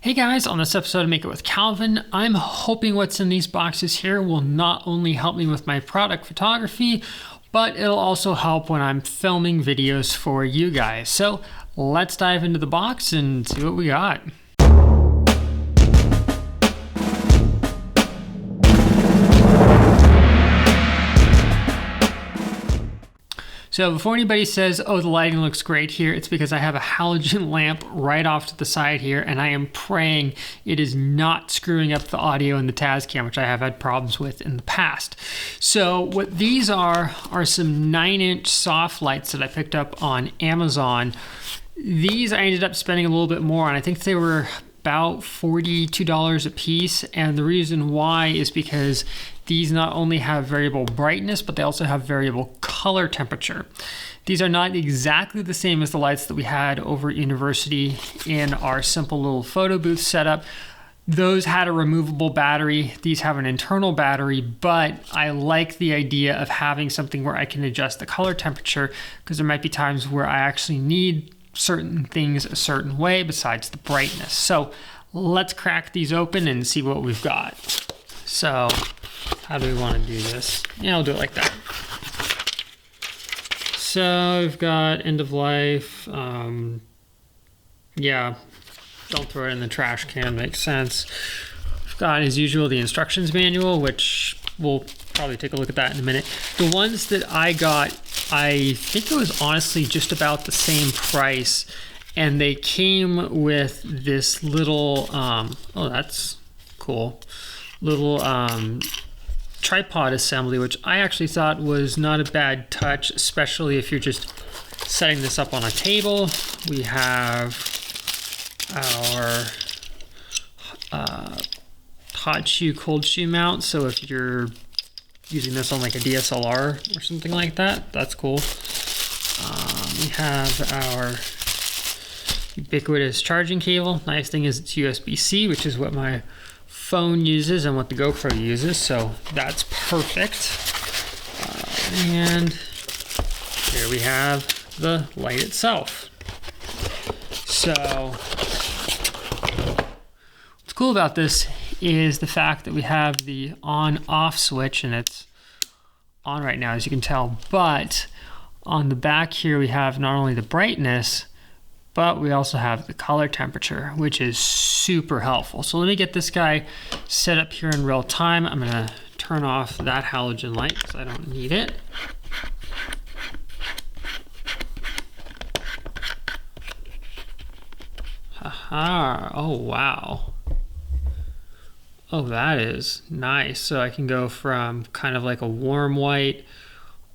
Hey guys, on this episode of Make It with Calvin, I'm hoping what's in these boxes here will not only help me with my product photography, but it'll also help when I'm filming videos for you guys. So let's dive into the box and see what we got. So before anybody says, oh, the lighting looks great here, it's because I have a halogen lamp right off to the side here, and I am praying it is not screwing up the audio in the Tascam, which I have had problems with in the past. So what these are some 9-inch soft lights that I picked up on Amazon. These I ended up spending a little bit more on. I think they were about $42 a piece, and the reason why is because these not only have variable brightness, but they also have variable color temperature. These are not exactly the same as the lights that we had over at university in our simple little photo booth setup. Those had a removable battery. These have an internal battery, but I like the idea of having something where I can adjust the color temperature, because there might be times where I actually need certain things a certain way besides the brightness. So let's crack these open and see what we've got. So how do we want to do this? Yeah, I'll do it like that. So we've got end of life. Yeah, don't throw it in the trash can, makes sense. We've got, as usual, the instructions manual, which we'll probably take a look at that in a minute. The ones that I got, I think it was honestly just about the same price, and they came with this little, oh, that's cool, little tripod assembly, which I actually thought was not a bad touch, especially if you're just setting this up on a table. We have our hot shoe, cold shoe mount, so if you're using this on like a DSLR or something like that, that's cool. We have our ubiquitous charging cable. Nice thing is it's USB-C, which is what my phone uses and what the GoPro uses, so that's perfect. And here we have the light itself. So what's cool about this is the fact that we have the on-off switch, and it's on right now, as you can tell, but on the back here we have not only the brightness, but we also have the color temperature, which is super helpful. So let me get this guy set up here in real time. I'm gonna turn off that halogen light because I don't need it. Haha, oh wow. Oh, that is nice. So I can go from kind of like a warm white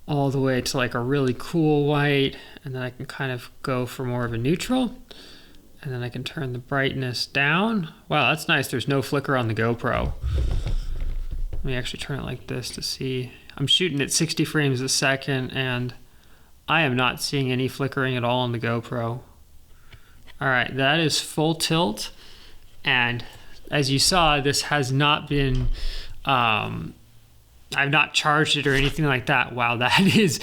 all the way to like a really cool white, and then I can kind of go for more of a neutral, and then I can turn the brightness down. Wow, that's nice. There's no flicker on the GoPro. Let me actually turn it like this to see. I'm shooting at 60 frames a second, and I am not seeing any flickering at all on the GoPro. All right, that is full tilt, and as you saw, this has not been, I've not charged it or anything like that. Wow, that is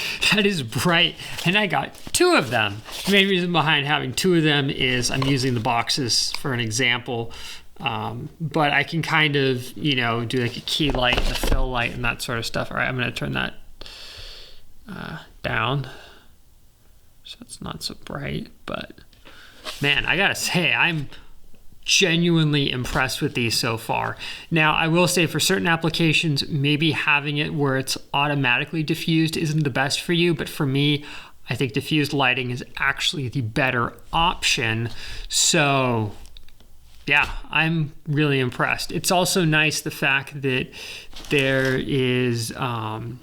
bright, and I got 2 of them. The main reason behind having 2 of them is I'm using the boxes for an example, but I can kind of, you know, do like a key light and a fill light and that sort of stuff. All right, I'm gonna turn that down so it's not so bright, but man, I gotta say, I'm genuinely impressed with these so far. Now, I will say for certain applications, maybe having it where it's automatically diffused isn't the best for you, but for me, I think diffused lighting is actually the better option. So yeah, I'm really impressed. It's also nice the fact that there is the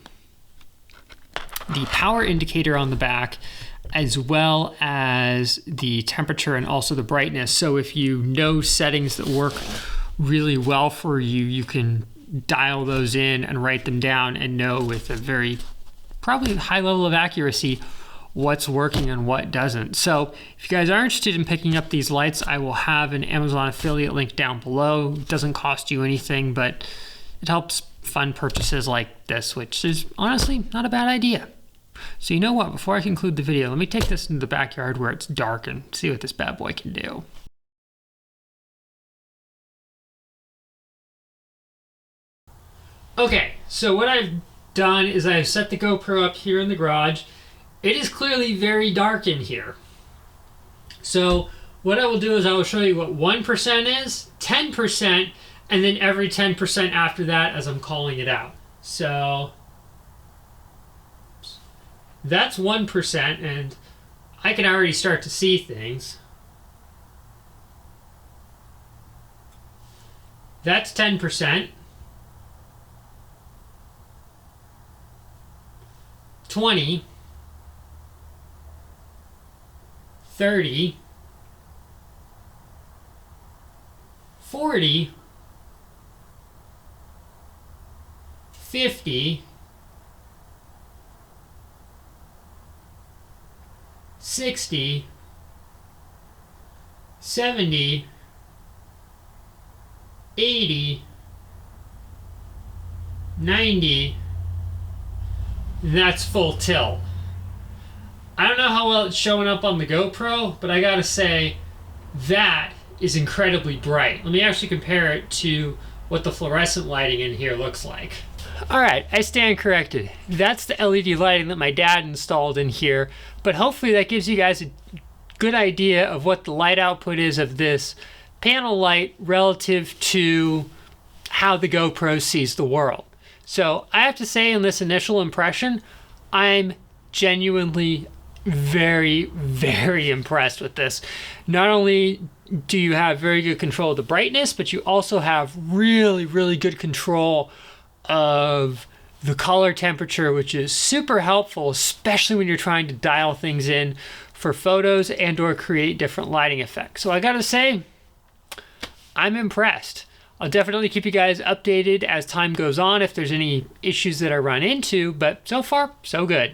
power indicator on the back, as well as the temperature and also the brightness. So if you know settings that work really well for you, you can dial those in and write them down and know with a very probably high level of accuracy what's working and what doesn't. So if you guys are interested in picking up these lights, I will have an Amazon affiliate link down below. It doesn't cost you anything, but it helps fund purchases like this, which is honestly not a bad idea. So you know what, before I conclude the video, let me take this into the backyard where it's dark and see what this bad boy can do. Okay, so what I've done is I've set the GoPro up here in the garage. It is clearly very dark in here. So what I will do is I will show you what 1% is, 10%, and then every 10% after that as I'm calling it out. So that's 1%, and I can already start to see things. That's 10%. 20, 30, 40, 50, 60, 70, 80, 90, that's full tilt. I don't know how well it's showing up on the GoPro, but I gotta say, that is incredibly bright. Let me actually compare it to what the fluorescent lighting in here looks like. Alright, I stand corrected. That's the LED lighting that my dad installed in here, but hopefully that gives you guys a good idea of what the light output is of this panel light relative to how the GoPro sees the world. So I have to say, in this initial impression, I'm genuinely very, very impressed with this. Not only do you have very good control of the brightness, but you also have really, really good control of the color temperature, which is super helpful, especially when you're trying to dial things in for photos and or create different lighting effects. So I gotta say, I'm impressed. I'll definitely keep you guys updated as time goes on if there's any issues that I run into, but so far, so good.